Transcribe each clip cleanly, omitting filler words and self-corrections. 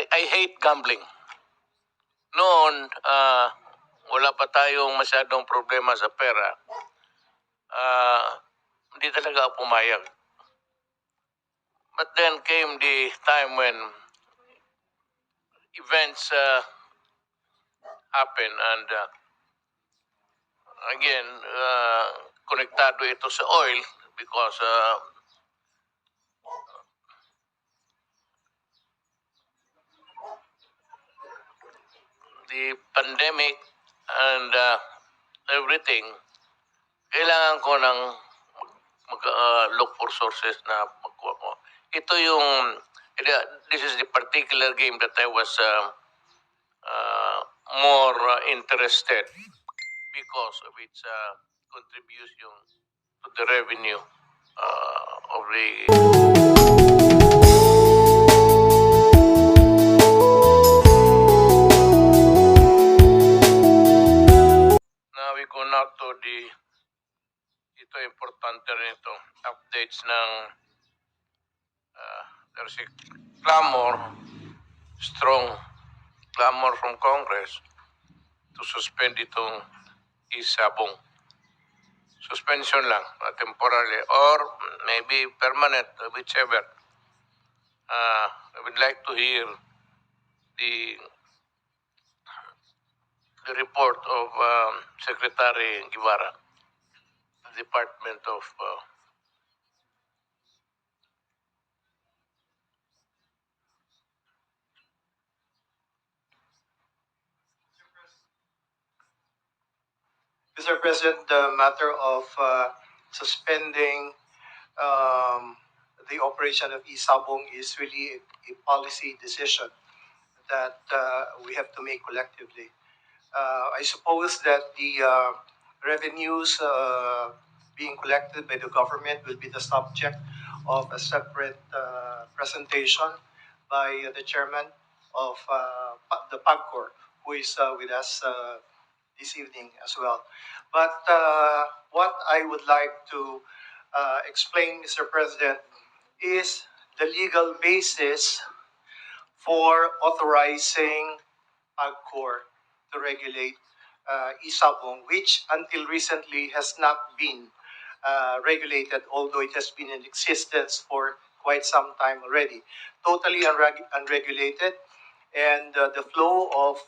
I hate gambling. Noon, wala pa tayong masyadong problema sa pera. Hindi talaga ako pumayag. But then came the time when events happen and again, konektado ito sa oil because the pandemic and everything, kailangan ko ng look for sources na magkuha ko. Ito yung, this is the particular game that I was more interested because of its contribution to the revenue of the... Now we go now to the, ito importante rin ito, updates ng there's a clamor, strong clamor from Congress to suspend itong isabong. Suspension lang, temporarily, or maybe permanent, whichever. I would like to hear the report of Secretary Guevara, Department of Mr. President, the matter of suspending the operation of Isabong is really a policy decision that we have to make collectively. I suppose that the revenues being collected by the government will be the subject of a separate presentation by the chairman of the PAGCOR, who is with us this evening as well. But what I would like to explain, Mr. President, is the legal basis for authorizing PAGCOR to regulate Isabong, which until recently has not been regulated, although it has been in existence for quite some time already. Totally unregulated, and the flow of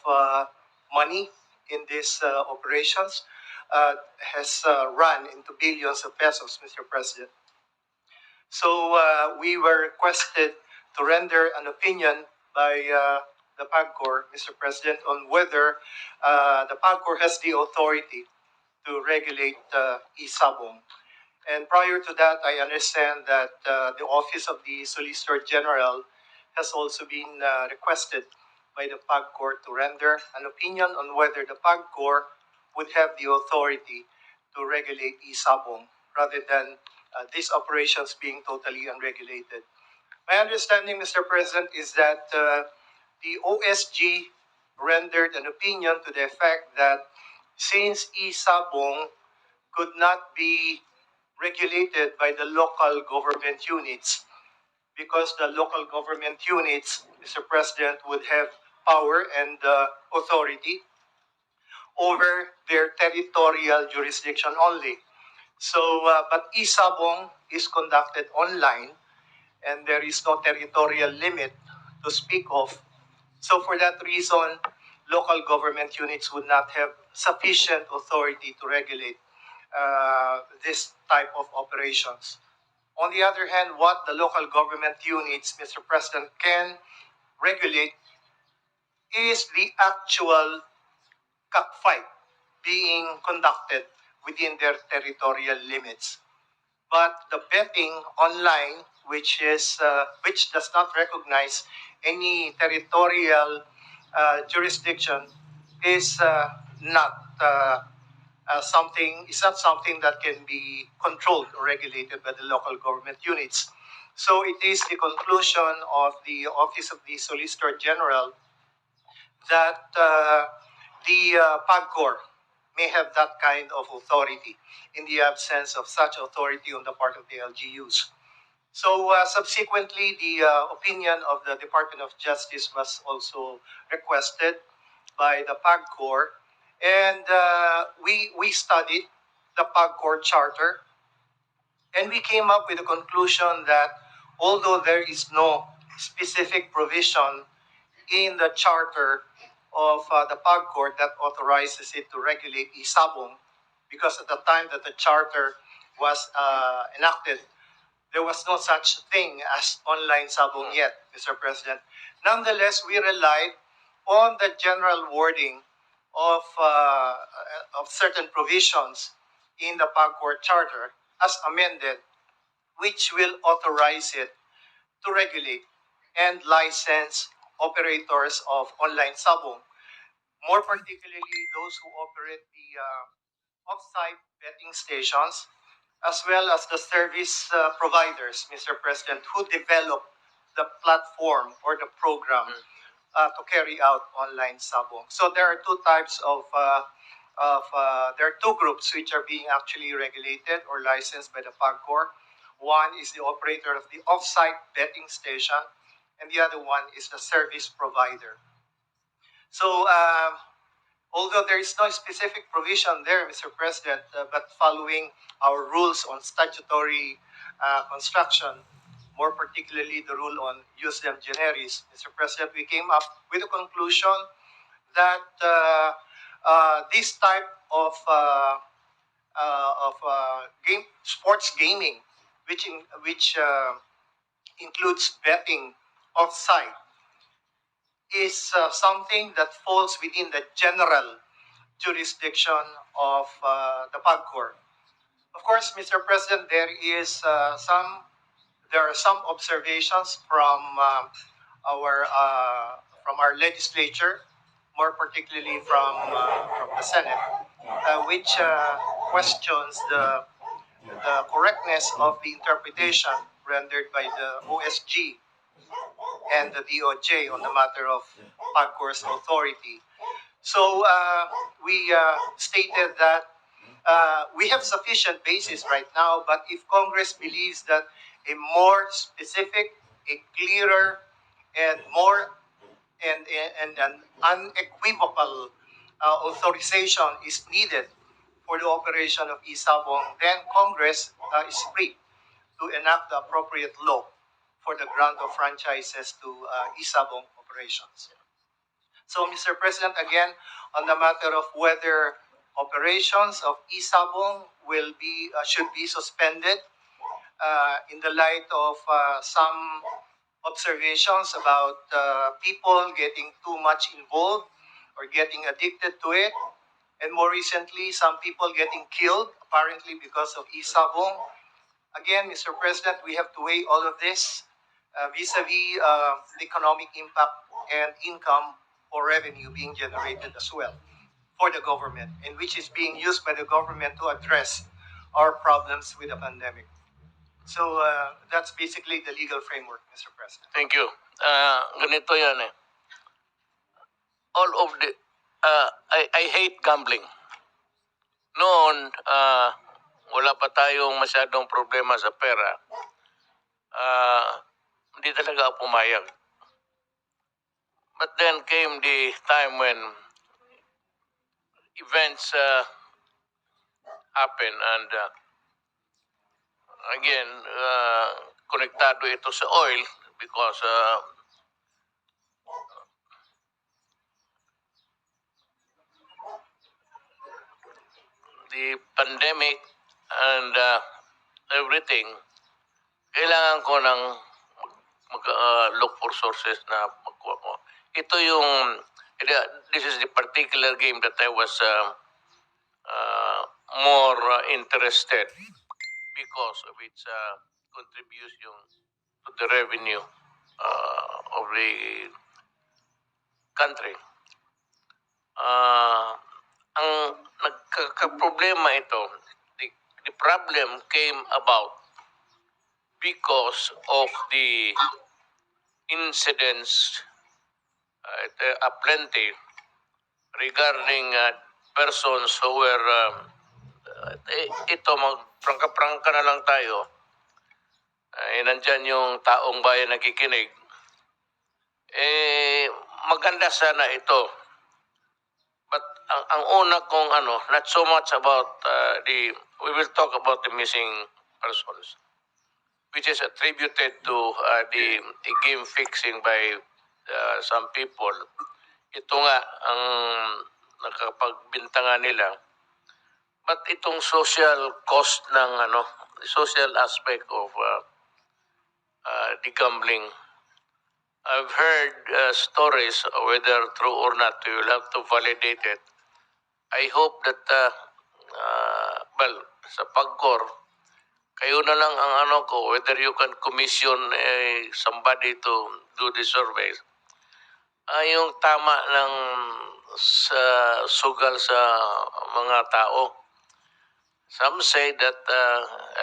money in these operations has run into billions of pesos, Mr. President. So we were requested to render an opinion by the PAGCOR, Mr. President, on whether the PAGCOR has the authority to regulate Isabong. And prior to that, I understand that the Office of the Solicitor General has also been requested by the PAGCOR to render an opinion on whether the PAGCOR would have the authority to regulate Isabong rather than these operations being totally unregulated. My understanding, Mr. President, is that the OSG rendered an opinion to the effect that since Isabong could not be regulated by the local government units, because the local government units, Mr. President, would have power and authority over their territorial jurisdiction only. So, but Isabong is conducted online, and there is no territorial limit to speak of. So, for that reason, local government units would not have sufficient authority to regulate this type of operations. On the other hand, what the local government units, Mr. President, can regulate is the actual cockfight being conducted within their territorial limits. But the betting online, which does not recognize any territorial jurisdiction, is not something that can be controlled or regulated by the local government units. So it is the conclusion of the Office of the Solicitor General that the PAGCOR may have that kind of authority in the absence of such authority on the part of the LGUs. So subsequently, the opinion of the Department of Justice was also requested by the PAGCOR, and we studied the PAGCOR charter, and we came up with a conclusion that although there is no specific provision in the charter of the PAGCOR that authorizes it to regulate isabong, because at the time that the charter was enacted, there was no such thing as online sabong yet, Mr. President. Nonetheless, we relied on the general wording of certain provisions in the PAGCOR Charter as amended, which will authorize it to regulate and license operators of online sabong, more particularly those who operate the off-site betting stations, as well as the service providers, Mr. President, who develop the platform or the program to carry out online sabong. So there are two types there are two groups which are being actually regulated or licensed by the PAGCOR. One is the operator of the off-site betting station, and the other one is the service provider. So although there is no specific provision there, Mr. President, but following our rules on statutory construction, more particularly the rule on jusdem generis, Mr. President, we came up with a conclusion that this type of sports gaming, which includes betting off-site, is something that falls within the general jurisdiction of the PAGCOR. Of course, Mr. President, there are some observations from our legislature, more particularly from the Senate, which questions the correctness of the interpretation rendered by the OSG and the DOJ on the matter of PAGCOR's authority. So we stated that we have sufficient basis right now, but if Congress believes that a more specific, a clearer, and more and an unequivocal authorization is needed for the operation of isabong, then Congress is free to enact the appropriate law for the grant of franchises to isabong operations. So, Mr. President, again, on the matter of whether operations of isabong should be suspended in the light of some observations about people getting too much involved or getting addicted to it, and more recently, some people getting killed apparently because of isabong. Again, Mr. President, we have to weigh all of this vis-a-vis the economic impact and income or revenue being generated as well for the government, and which is being used by the government to address our problems with the pandemic. So that's basically the legal framework, Mr. President. Thank you. Ganito yan eh. All of the, I hate gambling. Noon, wala pa tayong masyadong problema sa pera. Hindi talaga ako pumayag. But then came the time when events happen, and again, konektado ito sa oil because the pandemic and everything, kailangan ko ng look for sources na magkuha ko. Ito yung, this is the particular game that I was more interested because of its contribution to the revenue of the country. Ang nagkakaproblema ito, the problem came about because of the incidents aplenty regarding persons who were ito, magprangka-prangka na lang tayo. nandyan yung taong bayan nakikinig, maganda sana ito. But ang una kong not so much about we will talk about the missing persons, which is attributed to the game fixing by some people. Ito nga ang nakapagbintangan nila. But itong social cost ng social aspect of the gambling, I've heard stories, whether true or not, you will have to validate it. I hope that, well, sa PAGCOR, kayo na lang ang whether you can commission somebody to do the surveys. Yung tama ng sa sugal sa mga tao. Some say that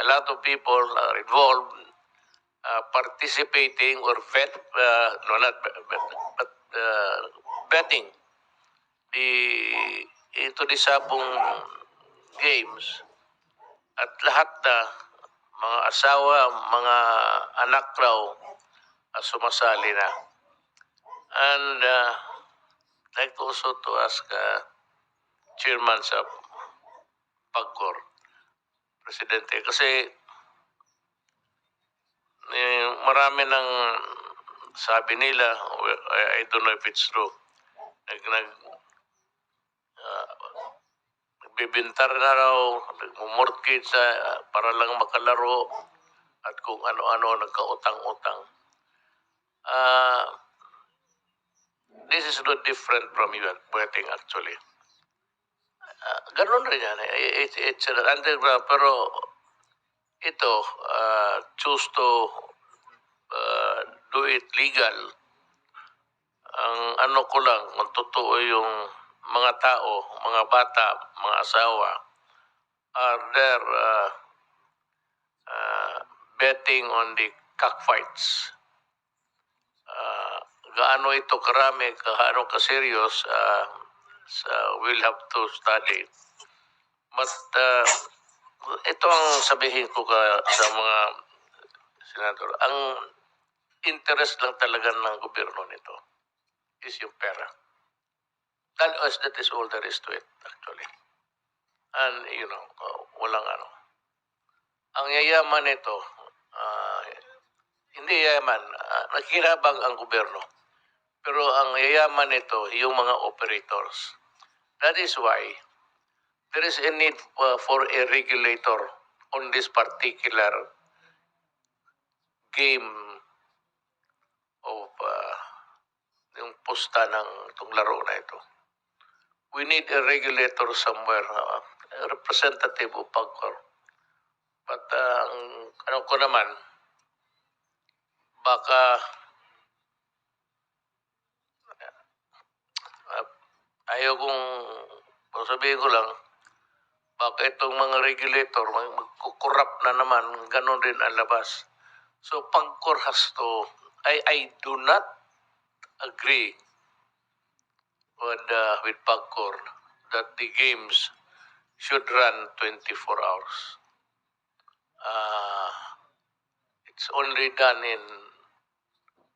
a lot of people are involved participating or betting into the sabong games, at lahat na mga asawa, mga anak raw sumasali na. And I'd like also to ask Chairman sa PAGCOR, Presidente, kasi marami ng sabi nila, I don't know if it's true, nagbibintar na raw, nagmumortgage para lang makalaro, at kung ano-ano, nagkautang-utang. This is not different from betting actually. Ganun rin yan. It's an underground, pero ito, choose to do it legal. Ang ko lang, kung totoo yung mga tao, mga bata, mga asawa, are there betting on the cockfights. Gaano ito karami, gaano ka-serious, we'll have to study. But ito ang sabihin ko sa mga senador. Ang interest lang talaga ng gobyerno nito is yung pera. That is all there is to it, actually. And, walang Ang yayaman nito, hindi yayaman, nakirabang ang gobyerno. Pero ang yayaman nito, yung mga operators. That is why there is a need for a regulator on this particular game of yung pusta ng itong laro na ito. We need a regulator somewhere, a representative of PAGCOR. But ko naman, baka ayaw kong sabihin ko lang, baka itong mga regulator magkukurap na naman, ganon din ang labas. So PAGCOR has to, I do not agree with PAGCOR that the games should run 24 hours. It's only done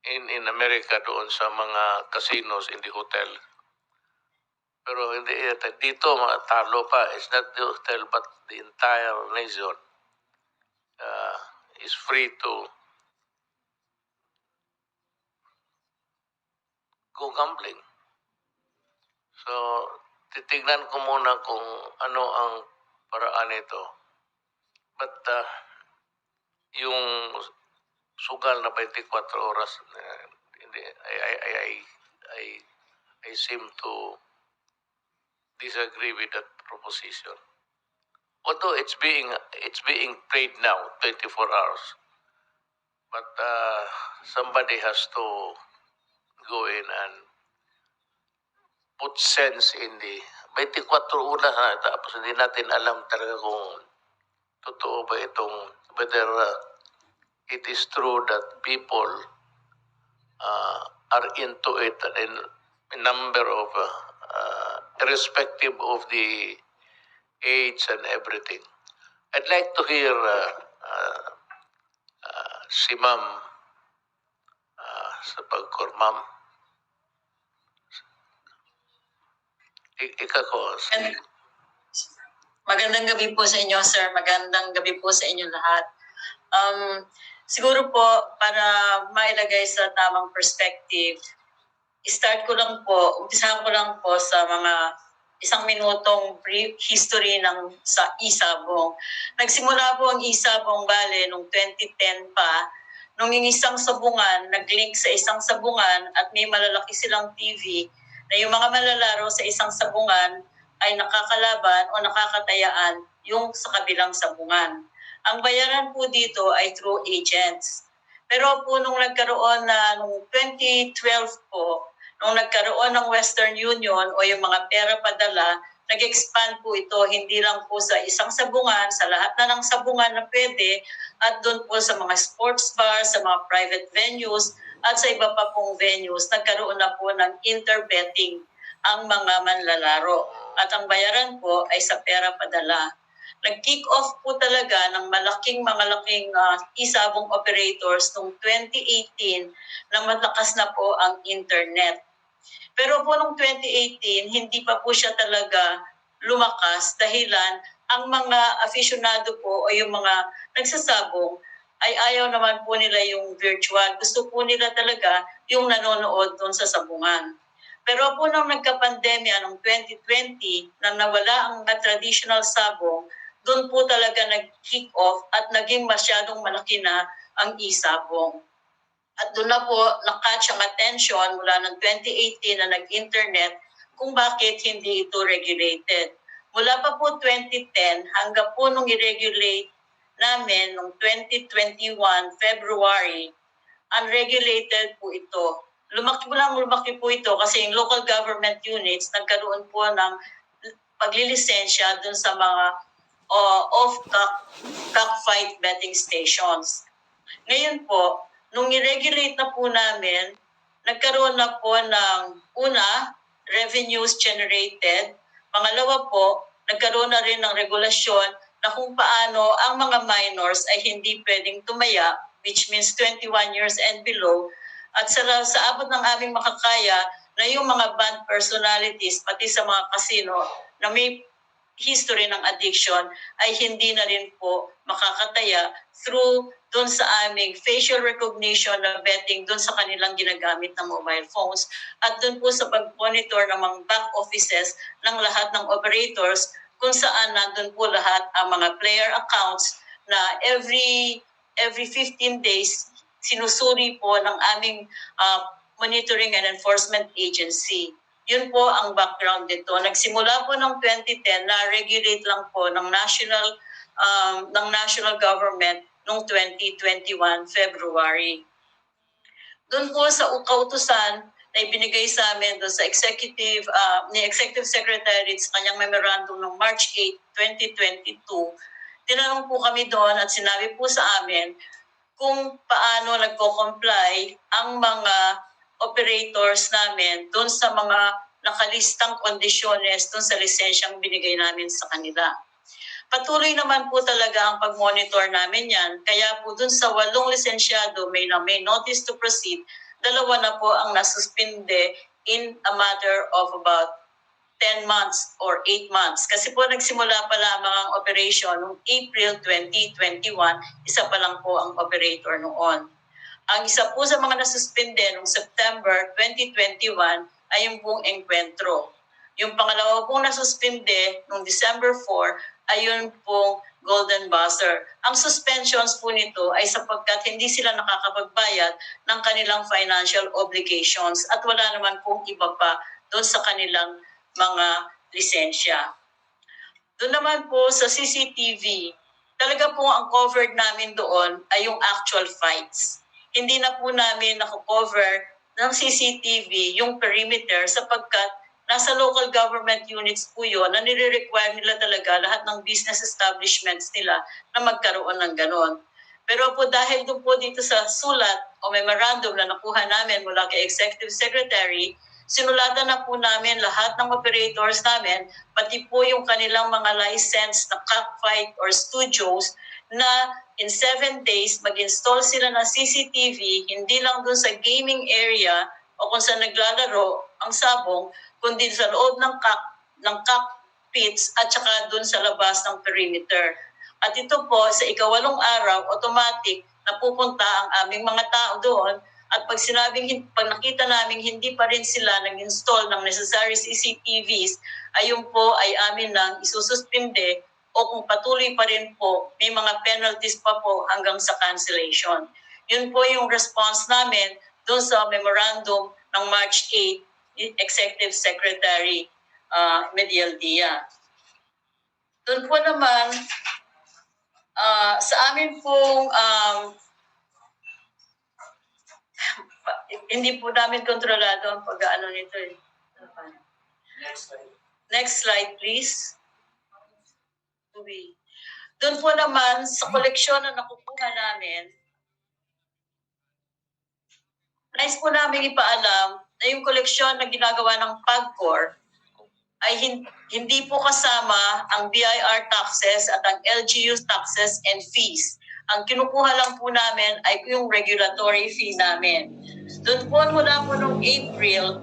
in America doon sa mga casinos in the hotel. Pero hindi dito talo pa. It's not the hotel but the entire nation is free to go gambling. So titignan ko muna kung ano ang paraan nito. But yung sugal na 24 oras, hindi, I seem to disagree with that proposition. Although it's being played now 24 hours, but somebody has to go in and put sense in the 24 oras na, tapos hindi natin alam talaga kung totoo ba itong, whether it is true that people are into it in a number of irrespective of the age and everything. I'd like to hear si ma'am sa pagkormam. Ikaw ko. Magandang gabi po sa inyo, sir. Magandang gabi po sa inyo lahat. Siguro po, para mailagay sa tamang perspective, umpisahan ko lang po sa mga isang minutong brief history sa Isabong. Nagsimula po ang Isabong Bale noong 2010 pa, nung yung isang sabungan, nag-link sa isang sabungan at may malalaki silang TV na yung mga malalaro sa isang sabungan ay nakakalaban o nakakatayaan yung sa kabilang sabungan. Ang bayaran po dito ay through agents. Pero po nung nagkaroon na, nung 2012 po, nung nagkaroon ng Western Union o yung mga pera padala, nag-expand po ito hindi lang po sa isang sabungan, sa lahat na ng sabungan na pwede, at doon po sa mga sports bars, sa mga private venues, at sa iba pa pong venues, nagkaroon na po ng interbetting ang mga manlalaro. At ang bayaran po ay sa pera padala. Nag-kick off po talaga ng malaking isabong operators noong 2018 na malakas na po ang internet. Pero po noong 2018, hindi pa po siya talaga lumakas dahilan ang mga aficionado po o yung mga nagsasabong ay ayaw naman po nila yung virtual. Gusto po nila talaga yung nanonood doon sa sabungan. Pero po nung nagka-pandemya noong 2020, nang nawala ang traditional sabong, doon po talaga nag-kick off at naging masyadong malaki na ang isabong. At doon na po na-catch ang attention mula ng 2018 na nag-internet kung bakit hindi ito regulated. Mula pa po 2010 hanggang po nung i-regulate namin noong 2021 February, unregulated po ito. Lumaki po ito kasi yung local government units nagkaroon po ng paglilisensya dun sa mga off-cockfight betting stations. Ngayon po, nung i-regulate na po namin, nagkaroon na po ng una, revenues generated. Pangalawa po, nagkaroon na rin ng regulasyon na kung paano ang mga minors ay hindi pwedeng tumaya, which means 21 years and below, at sa abot ng aming makakaya na yung mga banned personalities, pati sa mga casino na may history ng addiction, ay hindi na rin po makakataya through doon sa aming facial recognition na betting doon sa kanilang ginagamit na mobile phones at doon po sa pag-monitor ng mga back offices ng lahat ng operators kung saan nandun po lahat ang mga player accounts na every 15 days sinusuri po ng aming monitoring and enforcement agency. Yun po ang background nito. Nagsimula po ng 2010 na regulate lang po ng national government noong 2021 February. Doon po sa kautusan na ibinigay sa amin doon sa ni Executive Secretary sa kanyang memorandum noong March 8, 2022, tinanong po kami doon at sinabi po sa amin kung paano nagko-comply ang mga operators namin doon sa mga nakalistang kondisyones doon sa lisensyang binigay namin sa kanila. Patuloy naman po talaga ang pag-monitor namin yan. Kaya po doon sa 8 lisensyado may notice to proceed, 2 na po ang nasuspinde in a matter of about 10 months or 8 months. Kasi po nagsimula pa lamang ang operation noong April 2021, isa pa lang po ang operator noon. Ang isa po sa mga nasuspinde noong September 2021 ay yung pong Encuentro. Yung pangalawa pong nasuspinde noong December 4 ay yung pong Golden Buzzer. Ang suspensions po nito ay sapagkat hindi sila nakakapagbayad ng kanilang financial obligations at wala naman pong iba pa doon sa kanilang mga lisensya. Doon naman po sa CCTV, talaga po ang covered namin doon ay yung actual fights. Hindi na po namin nako-cover ng CCTV yung perimeter sapagkat nasa local government units po yun na nire-require nila talaga lahat ng business establishments nila na magkaroon ng ganon. Pero po dahil doon po dito sa sulat o memorandum na nakuha namin mula kay Executive Secretary, sinulatan na po namin lahat ng operators namin, pati po yung kanilang mga licensed na cockfight or studios na in 7 days, mag-install sila ng CCTV, hindi lang dun sa gaming area o kung saan naglalaro ang sabong, kundi sa loob ng cockpits at saka dun sa labas ng perimeter. At ito po, sa ikawalong araw, automatic, napupunta ang aming mga tao doon. At pag nakita namin hindi pa rin sila nag-install ng necessary CCTVs, ayun po ay amin nang isususpinde o kung patuloy pa rin po, may mga penalties pa po hanggang sa cancellation. Yun po yung response namin doon sa memorandum ng March 8, Executive Secretary Medial Dia. Doon po naman, sa amin pong hindi po namin kontrolado ang pag-ano nito eh. Next slide, please. Doon po naman sa koleksyon na nakukuha namin, nais po namin ipaalam na yung koleksyon na ginagawa ng PAGCOR ay hindi po kasama ang BIR taxes at ang LGU taxes and fees. Ang kinukuha lang po namin ay yung regulatory fee namin. Doon po mula po nung April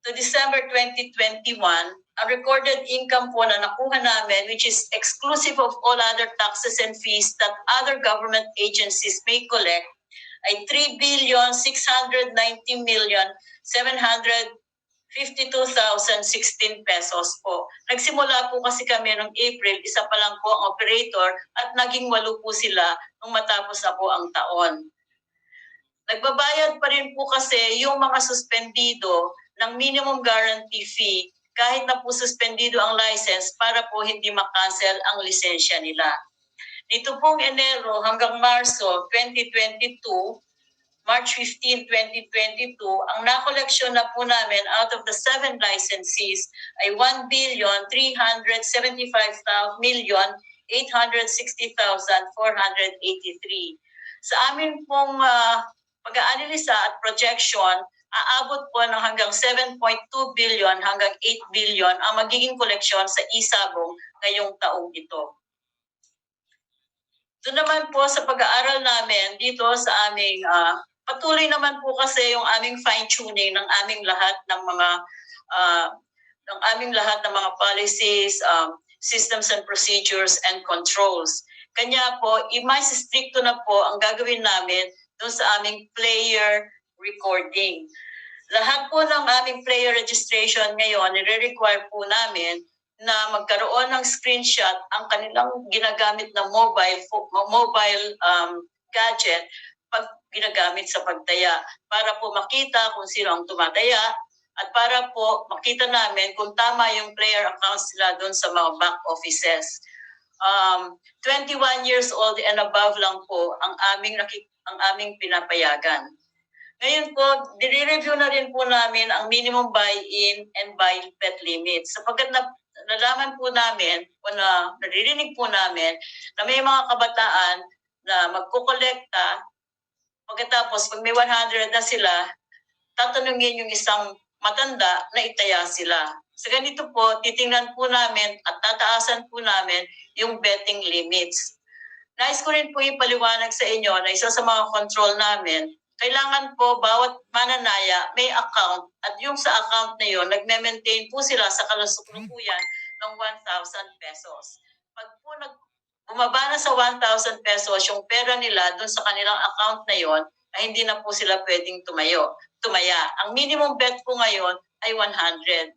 to December 2021, ang recorded income po na nakuha namin, which is exclusive of all other taxes and fees that other government agencies may collect, ay 3,690,752,016 pesos po. Nagsimula po kasi kami noong April, isa pa lang po ang operator at naging 8 po sila nung matapos na po ang taon. Nagbabayad pa rin po kasi yung mga suspendido ng minimum guarantee fee kahit na po suspendido ang license para po hindi makancel ang lisensya nila. Nito pong Enero hanggang Marso 2022, March 15, 2022, ang nakoleksyon na po namin out of the 7 licensees ay 1,375,860,483. Sa amin pong pag-aanalisa at projection, aabot po ng hanggang 7.2 billion hanggang 8 billion ang magiging koleksyon sa e-sabong ngayong taong ito. Doon naman po sa pag-aaral namin dito sa aming patuloy naman po kasi yung aming fine-tuning ng aming lahat ng mga policies, systems and procedures and controls. Kanya po, mas stricto na po ang gagawin namin doon sa aming player recording. Lahat po ng aming player registration ngayon, nire-require po namin na magkaroon ng screenshot ang kanilang ginagamit na mobile gadget pag ginagamit sa pagtaya para po makita kung sino ang tumataya at para po makita namin kung tama yung player accounts nila doon sa mga back offices. 21 years old and above lang po ang aming pinapayagan. Ngayon po, dire-review na rin po namin ang minimum buy-in and buy-bet limits sapagkat nalaman po namin o naririnig po namin na may mga kabataan na magkukolekta pagkatapos pag may 100 na sila, tatanungin yung isang matanda na itaya sila. Sa ganito po, titingnan po namin at tataasan po namin yung betting limits. Nais ko rin po ipaliwanag sa inyo na isa sa mga control namin, kailangan po bawat mananaya may account at yung sa account na yun, nagme-maintain po sila sa kalusukuyan ng 1,000 pesos. Pag po bumaba na sa 1,000 pesos yung pera nila dun sa kanilang account na yon, ay hindi na po sila pwedeng tumaya. Ang minimum bet po ngayon ay 100.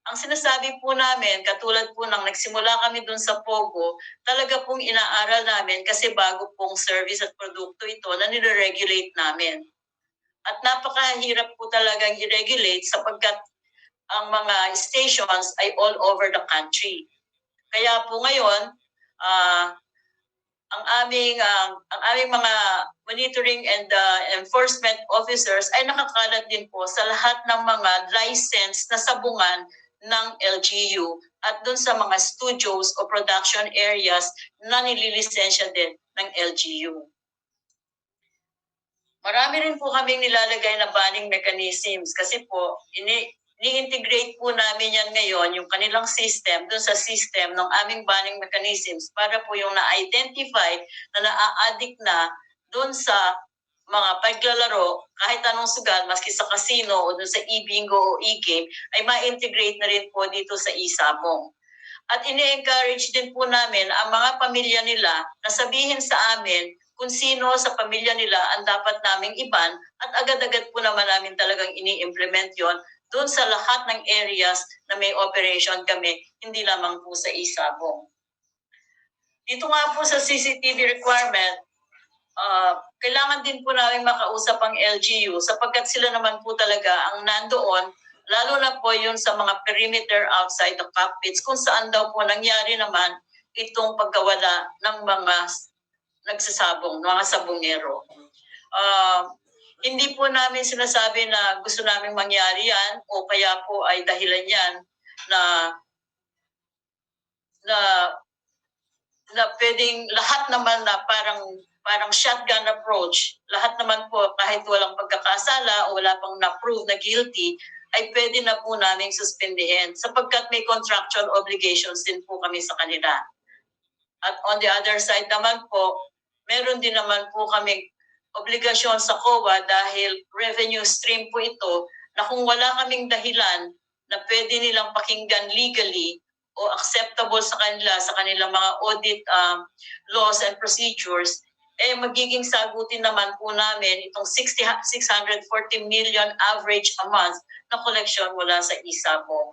Ang sinasabi po namin, katulad po nang nagsimula kami dun sa Pogo, talaga pong inaaral namin kasi bago pong service at produkto ito na nire-regulate namin. At napakahirap po talagang i-regulate sapagkat ang mga stations ay all over the country. Kaya po ngayon, ang aming mga monitoring and enforcement officers ay nakakalat din po sa lahat ng mga license na sabungan ng LGU at dun sa mga studios o production areas na nililisensya din ng LGU. Marami rin po kaming nilalagay na banning mechanisms kasi po ni-integrate po namin yan ngayon, yung kanilang system, dun sa system ng aming banning mechanisms para po yung na-identify na na-addict na dun sa mga paglalaro, kahit anong sugal, maski sa casino o dun sa e-bingo o e-game, ay ma-integrate na rin po dito sa e-sabong. At ini-encourage din po namin ang mga pamilya nila na sabihin sa amin kung sino sa pamilya nila ang dapat naming iban at agad-agad po naman namin talagang ini-implement yon doon sa lahat ng areas na may operation kami, hindi lamang po sa e-sabong. Dito nga po sa CCTV requirement, kailangan din po namin makausap ang LGU sapagkat sila naman po talaga ang nandoon, lalo na po yun sa mga perimeter outside the cockpits kung saan daw po nangyari naman itong pagkawala ng mga nagsasabong, mga sabongero. Hindi po namin sinasabi na gusto namin mangyari yan o kaya po ay dahilan yan na pwedeng lahat naman na parang shotgun approach, lahat naman po kahit walang pagkakasala o wala pang na-prove na guilty, ay pwede na po namin suspendihin sapagkat may contractual obligations din po kami sa kanila. At on the other side naman po, meron din naman po kami obligasyon sa COA dahil revenue stream po ito na kung wala kaming dahilan na pwede nilang pakinggan legally o acceptable sa kanila sa kanilang mga audit laws and procedures, magiging sagutin naman po namin itong 640 million average a month na collection mula sa e-sabong.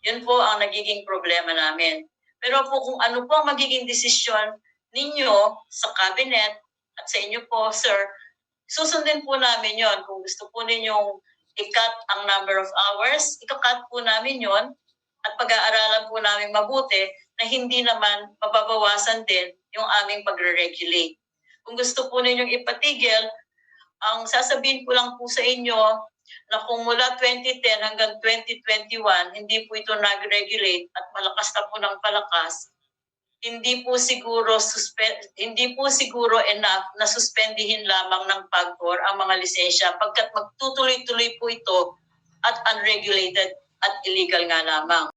Yun po ang nagiging problema namin. Pero po kung ano po ang magiging desisyon ninyo sa cabinet at sa inyo po, sir, susundin po namin yon. Kung gusto po ninyong i-cut ang number of hours, i-cut po namin yon at pag-aaralan po namin mabuti na hindi naman mababawasan din yung aming pagre-regulate. Kung gusto po ninyong ipatigil, ang sasabihin ko lang po sa inyo na kung mula 2010 hanggang 2021, hindi po ito nag-regulate at malakas na po ng palakas, hindi po siguro enough na suspendihin lamang ng PAGCOR ang mga lisensya pagkat magtutuloy-tuloy po ito at unregulated at illegal nga lamang.